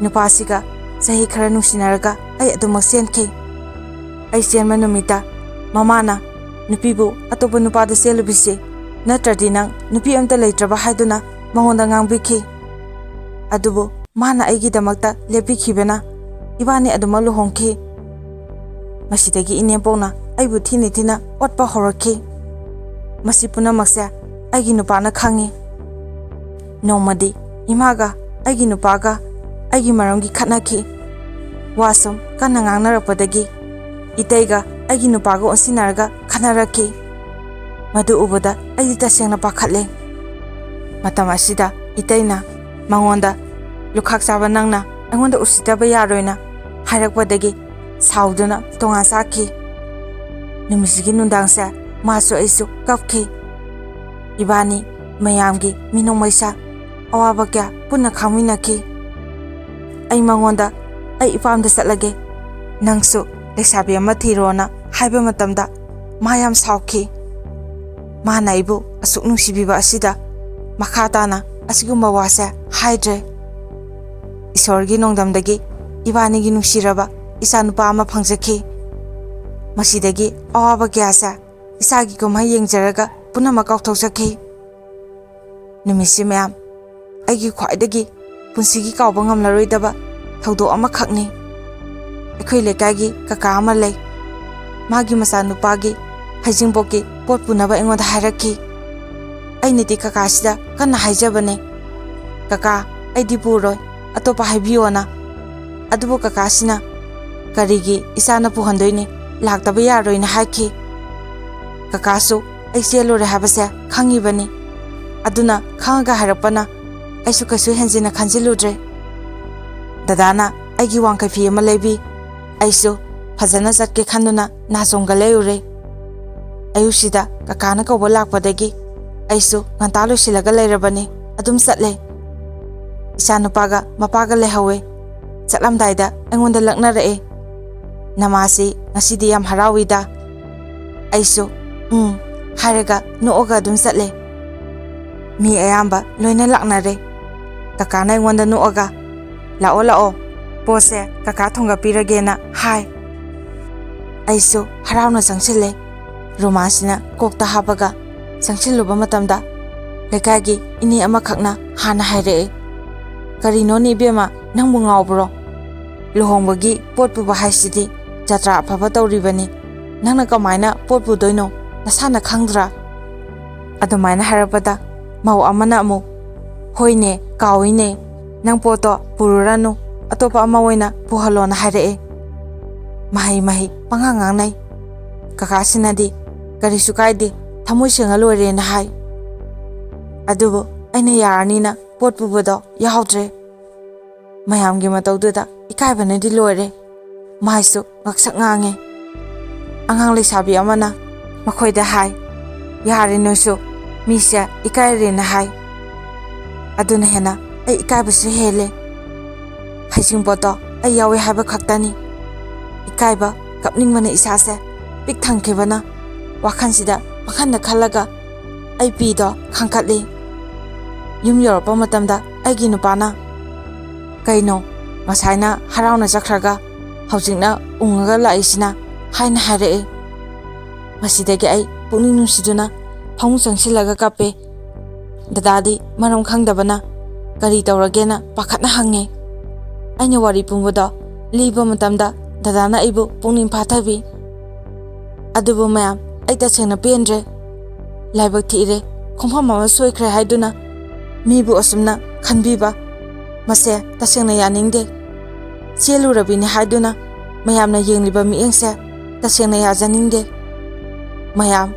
Speaker 1: ꯅꯨꯄꯥꯁꯤꯒ ꯆꯍꯤ ꯈꯔ ꯅꯨꯡꯁꯤꯅꯔꯒ ꯑꯩ ꯑꯗꯨꯃꯛ ꯆꯦꯟꯈꯤ꯫ ꯑꯩ ꯆꯦꯟꯕ ꯅꯨꯃꯤꯠꯇ ꯃꯃꯥꯅ ꯅꯨꯄꯤꯕꯨ ꯑꯇꯣꯞꯄ ꯅꯨꯄꯥꯗ ꯆꯦꯜꯂꯨꯕꯤꯁꯤ ꯅꯠꯇ꯭ꯔꯗꯤ ꯅꯪ ꯅꯨꯄꯤ ꯑꯝꯇ ꯂꯩꯇ꯭ꯔꯕ ꯍꯥꯏꯗꯨꯅ ꯃꯉꯣꯟꯗ ꯉꯥꯡꯕꯤꯈꯤ꯫ ꯑꯗꯨꯕꯨ ꯃꯥꯅ ꯑꯩꯒꯤꯗꯃꯛꯇ ꯂꯦꯞꯄꯤꯈꯤꯕꯅ ꯏꯕꯥꯅꯤ ꯑꯗꯨꯃꯛ ꯂꯨꯍꯣꯡꯈꯤ꯫ ꯃꯁꯤꯗꯒꯤ ꯏꯅꯦꯝꯄꯣꯛꯅ ꯑꯩꯕꯨ ꯊꯤꯅ ꯊꯤꯅ ꯑꯣꯠꯄ ꯍꯧꯔꯛꯈꯤ꯫ ꯃꯁꯤ ꯄꯨꯝꯅꯃꯛꯁꯦ ꯑꯩꯒꯤ ꯅꯨꯄꯥꯅ ꯈꯪꯉꯤ꯫ ꯅꯣꯡꯃꯗꯤ ꯏꯃꯥꯒ ꯑꯩꯒꯤ ꯅꯨꯄꯥꯒ ꯑꯩꯒꯤ ꯃꯔꯝꯒꯤ ꯈꯠꯅꯈꯤ꯫ ꯋꯥ ꯁꯨꯝ ꯀꯟꯅ ꯉꯥꯡꯅꯔꯛꯄꯗꯒꯤ ꯏꯇꯩꯒ ꯑꯩꯒꯤ ꯅꯨꯄꯥꯒ ꯑꯣꯟꯁꯤꯟꯅꯔꯒ ꯈꯠꯅꯔꯛꯈꯤ꯫ ꯃꯗꯨ ꯎꯕꯗ ꯑꯩꯗꯤ ꯇꯁꯦꯡꯅ ꯄꯥꯈꯠꯂꯦ꯫ ꯃꯇꯝ ꯑꯁꯤꯗ ꯏꯇꯩꯅ ꯃꯉꯣꯟꯗ ꯂꯨꯈꯥꯛ ꯆꯥꯕ ꯅꯪꯅ ꯑꯩꯉꯣꯟꯗ ꯎꯁꯤꯠꯇꯕ ꯌꯥꯔꯣꯏꯅ ꯍꯥꯏꯔꯛꯄꯗꯒꯤ ꯁꯥꯎꯗꯨꯅ ꯇꯣꯉꯥꯟ ꯆꯥꯈꯤ꯫ ꯅꯨꯃꯤꯠꯁꯤꯒꯤ ꯅꯨꯡꯗꯥꯡꯁꯦ ꯃꯥꯁꯨ ꯑꯩꯁꯨ ꯀꯞꯈꯤ꯫ ꯏꯕꯥꯅꯤ ꯃꯌꯥꯝꯒꯤ ꯃꯤꯅꯣꯛ ꯃꯩꯁꯥ, ꯑꯋꯥꯕ ꯀꯌꯥ ꯄꯨꯟꯅ ꯈꯥꯡꯃꯤꯟꯅꯈꯤ꯫ ꯑꯩ ꯃꯉꯣꯟꯗ ꯑꯩ ꯏꯄꯥꯝꯗ ꯆꯠꯂꯒꯦ, ꯅꯪꯁꯨ ꯂꯩꯁꯥꯕꯤ ꯑꯃ ꯊꯤꯔꯣꯅ ꯍꯥꯏꯕ ꯃꯇꯝꯗ ꯃꯥ ꯌꯥꯝ ꯁꯥꯎꯈꯤ꯫ ꯃꯥꯅ ꯑꯩꯕꯨ ꯑꯁꯨꯛ ꯅꯨꯡꯁꯤꯕꯤꯕ ꯑꯁꯤꯗ ꯃꯈꯥ ꯇꯥꯅ ꯑꯁꯤꯒꯨꯝꯕ ꯋꯥꯁꯦ ꯍꯥꯏꯗ꯭ꯔꯦ꯫ ꯏꯁꯣꯔꯒꯤ ꯅꯣꯡꯗꯝꯗꯒꯤ ꯏꯕꯥꯅꯤꯒꯤ ꯅꯨꯡꯁꯤꯔꯕ ꯏꯆꯥꯅꯨꯄꯥ ꯑꯃ ꯐꯪꯖꯈꯤ꯫ ꯃꯁꯤꯗꯒꯤ ꯑꯋꯥꯕ ꯀꯌꯥꯁꯦ ꯏꯆꯥꯒꯤ ꯀꯨꯝꯍꯩ ꯌꯦꯡꯖꯔꯒ ꯄꯨꯝꯅꯃꯛ ꯀꯥꯎꯊꯣꯛꯆꯈꯤ꯫ ꯅꯨꯃꯤꯠꯁꯤ ꯃꯌꯥꯝ ꯑꯩꯒꯤ ꯈ꯭ꯋꯥꯏꯗꯒꯤ ꯄꯨꯟꯁꯤꯒꯤ ꯀꯥꯎꯕ ꯉꯝꯂꯔꯣꯏꯗꯕ ꯊꯧꯗꯣꯛ ꯑꯃꯈꯛꯅꯤ꯫ ꯑꯩꯈꯣꯏ ꯂꯩꯀꯥꯏꯒꯤ ꯀꯀꯥ ꯑꯃ ꯂꯩ꯫ ꯃꯥꯒꯤ ꯃꯆꯥꯅꯨꯄꯥꯒꯤ ꯍꯩꯖꯤꯡꯄꯣꯠꯀꯤ ꯄꯣꯠ ꯄꯨꯅꯕ ꯑꯩꯉꯣꯟꯗ ꯍꯥꯏꯔꯛꯈꯤ꯫ ꯑꯩꯅꯗꯤ ꯀꯀꯥꯁꯤꯗ ꯀꯟꯅ ꯍꯥꯏꯖꯕꯅꯦ, ꯀꯀꯥ ꯑꯩꯗꯤ ꯄꯨꯔꯣꯏ, ꯑꯇꯣꯞꯄ ꯍꯥꯏꯕꯤꯌꯣꯅ꯫ ꯑꯗꯨꯕꯨ ꯀꯀꯥꯁꯤꯅ ꯀꯔꯤꯒꯤ ꯏꯆꯥꯅ ꯄꯨꯍꯟꯗꯣꯏꯅꯤ, ꯂꯥꯛꯇꯕ ꯌꯥꯔꯣꯏꯅ ꯍꯥꯏꯈꯤ꯫ ꯀꯀꯥꯁꯨ ꯑꯩ ꯆꯦꯜꯂꯨꯔꯦ ꯍꯥꯏꯕꯁꯦ ꯈꯪꯉꯤꯕꯅꯤ, ꯑꯗꯨꯅ ꯈꯪꯉꯒ ꯍꯥꯏꯔꯛꯄꯅ ꯑꯩꯁꯨ ꯀꯩꯁꯨ ꯍꯦꯟꯖꯤꯟꯅ ꯈꯟꯖꯤꯜꯂꯨꯗ꯭ꯔꯦ꯫ ꯗꯗꯥꯅ ꯑꯩꯒꯤ ꯋꯥꯡꯈꯩ ꯐꯤ ꯑꯃ ꯂꯩꯕꯤ꯫ ꯑꯩꯁꯨ ꯐꯖꯅ ꯆꯠꯀꯦ ꯈꯟꯗꯨꯅ ꯅꯥꯆꯣꯡꯒ ꯂꯩꯔꯨꯔꯦ꯫ ꯑꯌꯨꯛꯁꯤꯗ ꯀꯀꯥꯅ ꯀꯧꯕ ꯂꯥꯛꯄꯗꯒꯤ ꯑꯩꯁꯨ ꯉꯟꯇꯥ ꯂꯣꯏꯁꯤꯜꯂꯒ ꯂꯩꯔꯕꯅꯤ, ꯑꯗꯨꯝ ꯆꯠꯂꯦ꯫ ꯏꯆꯥꯅꯨꯄꯥꯒ ꯃꯄꯥꯒ ꯂꯩꯍꯧꯋꯦ꯫ ꯆꯠꯂꯝꯗꯥꯏꯗ ꯑꯩꯉꯣꯟꯗ ꯂꯛꯅꯔꯛꯑꯦ, ꯅꯃꯥꯁꯤ ꯉꯁꯤꯗꯤ ꯌꯥꯝ ꯍꯔꯥꯎꯏꯗ꯫ ꯑꯩꯁꯨ ꯍꯥꯏꯔꯒ ꯅꯣꯛꯑꯒ ꯑꯗꯨꯝ ꯆꯠꯂꯦ꯫ ꯃꯤ ꯑꯌꯥꯝꯕ ꯂꯣꯏꯅ ꯂꯥꯛꯅꯔꯦ꯫ ꯀꯀꯥꯅ ꯑꯩꯉꯣꯟꯗ ꯅꯣꯛꯑꯒ ꯂꯥꯛꯑꯣ ꯂꯥꯛꯑꯣ, ꯄꯣꯠꯁꯦ ꯀꯀꯥ ꯊꯣꯡꯒꯠꯄꯤꯔꯒꯦꯅ ꯍꯥꯏ꯫ ꯑꯩꯁꯨ ꯍꯔꯥꯎꯅ ꯆꯪꯁꯤꯜꯂꯦ꯫ ꯔꯣꯃꯥꯟꯁꯤꯅ ꯀꯣꯛꯇ ꯍꯥꯞꯄꯒ ꯆꯪꯁꯤꯜꯂꯨꯕ ꯃꯇꯝꯗ ꯂꯩꯀꯥꯏꯒꯤ ꯏꯅꯦ ꯑꯃꯈꯛꯅ ꯍꯥꯟꯅ ꯍꯥꯏꯔꯛꯑꯦ, "ꯀꯔꯤꯅꯣꯅꯦ ꯏꯕꯦꯝꯃ, ꯅꯪꯕꯨ ꯉꯥꯎꯕ꯭ꯔꯣ? ꯂꯨꯍꯣꯡꯕꯒꯤ ꯄꯣꯠ ꯄꯨꯕ ꯍꯥꯏꯁꯤꯗꯤ ꯖꯇ꯭ꯔꯥ ꯑꯐꯕ ꯇꯧꯔꯤꯕꯅꯤ, ꯅꯪꯅ ꯀꯃꯥꯏꯅ ꯄꯣꯠ ꯄꯨꯗꯣꯏꯅꯣ? ꯅꯁꯥꯅ ꯈꯪꯗ꯭ꯔꯥ?" ꯑꯗꯨꯃꯥꯏꯅ ꯍꯥꯏꯔꯛꯄꯗ ꯃꯧ ꯑꯃꯅ ꯑꯃꯨꯛ, "ꯍꯣꯏꯅꯦ, ꯀꯥꯎꯏꯅꯦ, ꯅꯪ ꯄꯣꯠꯇꯣ ꯄꯨꯔꯨꯔꯅꯨ, ꯑꯇꯣꯞꯄ ꯑꯃ ꯑꯣꯏꯅ ꯄꯨꯍꯜꯂꯣꯅ ꯍꯥꯏꯔꯛꯑꯦ꯫ ꯃꯍꯩ ꯄꯪꯉꯥꯡ ꯉꯥꯡꯅꯩ꯫ ꯀꯀꯥꯁꯤꯅꯗꯤ ꯀꯔꯤꯁꯨ ꯀꯥꯏꯗꯦ, ꯊꯃꯣꯏ ꯁꯦꯡꯉ ꯂꯣꯏꯔꯦꯅ ꯍꯥꯏ꯫ ꯑꯗꯨꯕꯨ ꯑꯩꯅ ꯌꯥꯔꯅꯤꯅ ꯄꯣꯠ ꯄꯨꯕꯗꯣ ꯌꯥꯎꯗ꯭ꯔꯦ꯫ ꯃꯌꯥꯝꯒꯤ ꯃꯇꯧꯗꯨꯗ ꯏꯀꯥꯏꯕꯅꯗꯤ ꯂꯣꯏꯔꯦ꯫ ꯃꯥꯏꯁꯨ ꯉꯛꯁꯛ ꯉꯥꯡꯉꯦ꯫ ꯑꯉꯥꯡ ꯂꯩꯁꯥꯕꯤ ꯑꯃꯅ ꯃꯈꯣꯏꯗ ꯍꯥꯏ, "ꯌꯥꯔꯦ ꯅꯣꯏꯁꯨ, ꯃꯤꯁꯦ ꯏꯀꯥꯏꯔꯦꯅ ꯍꯥꯏ꯫ ꯑꯗꯨꯅ ꯍꯦꯟꯅ ꯑꯩ ꯏꯀꯥꯏꯕꯁꯨ ꯍꯦꯜꯂꯦ꯫ ꯍꯩꯖꯤꯡꯄꯣꯠꯇꯣ ꯑꯩ ꯌꯥꯎꯋꯦ ꯍꯥꯏꯕ ꯈꯛꯇꯅꯤ." ꯏꯀꯥꯏꯕ, ꯀꯞꯅꯤꯡꯕꯅ ꯏꯁꯥꯁꯦ ꯄꯤꯛ ꯊꯟꯈꯤꯕꯅ ꯋꯥꯈꯜꯁꯤꯗ ꯄꯪꯈꯟꯗ ꯈꯜꯂꯒ ꯑꯩ ꯄꯤꯗꯣ ꯈꯥꯡꯀꯠꯂꯤ꯫ ꯌꯨꯝ ꯌꯧꯔꯛꯄ ꯃꯇꯝꯗ ꯑꯩꯒꯤ ꯅꯨꯄꯥꯅ, "ꯀꯩꯅꯣ, ꯉꯁꯥꯏꯅ ꯍꯔꯥꯎꯅ ꯆꯠꯈ꯭ꯔꯒ ꯍꯧꯖꯤꯛꯅ ꯎꯡꯉꯒ ꯂꯥꯛꯏꯁꯤꯅ?" ꯍꯥꯏꯅ ꯍꯥꯏꯔꯛꯑꯦ꯫ ꯃꯁꯤꯗꯒꯤ ꯑꯩ ꯄꯨꯛꯅꯤꯡ ꯅꯨꯡꯁꯤꯗꯨꯅ ꯐꯃꯨꯡ ꯆꯪꯁꯤꯜꯂꯒ ꯀꯞꯄꯦ꯫ ꯗꯗꯥꯗꯤ ꯃꯔꯝ ꯈꯪꯗꯕꯅ ꯀꯔꯤ ꯇꯧꯔꯒꯦꯅ ꯄꯥꯈꯠꯅ ꯍꯪꯉꯦ꯫ ꯑꯩꯅ ꯋꯥꯔꯤ ꯄꯨꯡꯕꯗꯣ ꯂꯤꯕ ꯃꯇꯝꯗ ꯗꯗꯥꯅ ꯑꯩꯕꯨ ꯄꯨꯛꯅꯤꯡ ꯐꯥꯊꯕꯤ꯫ ꯑꯗꯨꯕꯨ ꯃꯌꯥꯝ, ꯑꯩ ꯇꯁꯦꯡꯅ ꯄꯦꯟꯗ꯭ꯔꯦ꯫ ꯂꯥꯏꯕꯛ ꯊꯤꯔꯦ, ꯈꯣꯡꯐꯝ ꯑꯃ ꯁꯣꯏꯈ꯭ꯔꯦ ꯍꯥꯏꯗꯨꯅ ꯃꯤꯕꯨ ꯑꯁꯨꯝꯅ ꯈꯟꯕꯤꯕ, ꯃꯁꯦ ꯇꯁꯦꯡꯅ ꯌꯥꯅꯤꯡꯗꯦ꯫ ꯆꯦꯜꯂꯨꯔꯕꯤꯅꯤ ꯍꯥꯏꯗꯨꯅ ꯃꯌꯥꯝꯅ ꯌꯦꯡꯂꯤꯕ ꯃꯤꯠꯌꯦꯡꯁꯦ ꯇꯁꯦꯡꯅ ꯌꯥꯖꯅꯤꯡꯗꯦ꯫ ꯃꯌꯥꯝ,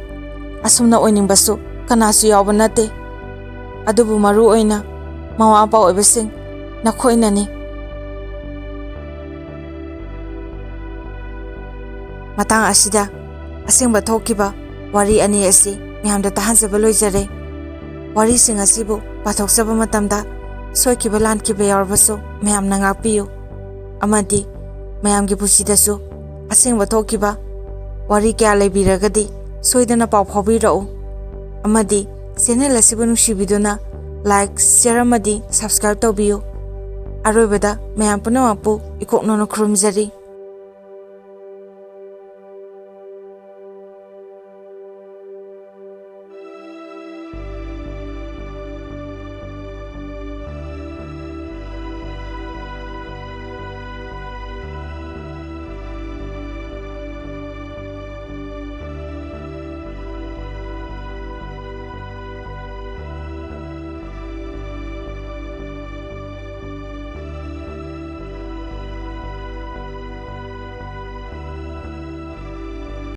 Speaker 1: ꯑꯁꯨꯝꯅ ꯑꯣꯏꯅꯤꯡꯕꯁꯨ ꯀꯅꯥꯁꯨ ꯌꯥꯎꯕ ꯅꯠꯇꯦ꯫ ꯑꯗꯨꯕꯨ ꯃꯔꯨ ꯑꯣꯏꯅ ꯃꯃꯥ ꯃꯄꯥ ꯑꯣꯏꯕꯁꯤꯡ, ꯅꯈꯣꯏꯅꯅꯤ꯫ ꯃꯇꯥꯡ ꯑꯁꯤꯗ ꯑꯁꯦꯡꯕ ꯊꯣꯛꯈꯤꯕ ꯋꯥꯔꯤ ꯑꯅꯤ ꯑꯁꯤ ꯃꯌꯥꯝꯗ ꯇꯥꯍꯟꯖꯕ ꯂꯣꯏꯖꯔꯦ꯫ ꯋꯥꯔꯤꯁꯤꯡ ꯑꯁꯤꯕꯨ ꯄꯥꯊꯣꯛꯆꯕ ꯃꯇꯝꯗ ꯁꯣꯏꯈꯤꯕ ꯂꯥꯟꯈꯤꯕ ꯌꯥꯎꯔꯕꯁꯨ ꯃꯌꯥꯝꯅ ꯉꯥꯛꯄꯤꯌꯨ, ꯑꯃꯗꯤ ꯃꯌꯥꯝꯒꯤ ꯄꯨꯟꯁꯤꯗꯁꯨ ꯑꯁꯦꯡꯕ ꯊꯣꯛꯈꯤꯕ ꯋꯥꯔꯤ ꯀꯌꯥ ꯂꯩꯕꯤꯔꯒꯗꯤ ꯁꯣꯏꯗꯅ ꯄꯥꯎ ꯐꯥꯎꯕꯤꯔꯛꯎ꯫ ꯑꯃꯗꯤ ꯆꯦꯅꯦꯜ ꯑꯁꯤꯕꯨ ꯅꯨꯡꯁꯤꯕꯤꯗꯨꯅ ꯂꯥꯏꯛ, ꯁꯦꯌꯔ ꯑꯃꯗꯤ ꯁꯕꯁꯀ꯭ꯔꯥꯏꯕ ꯇꯧꯕꯤꯌꯨ꯫ ꯑꯔꯣꯏꯕꯗ ꯃꯌꯥꯝ ꯄꯨꯝꯅꯃꯛꯄꯨ ꯏꯀꯣꯛꯅꯅ ꯈꯨꯔꯨꯝꯖꯔꯤ꯫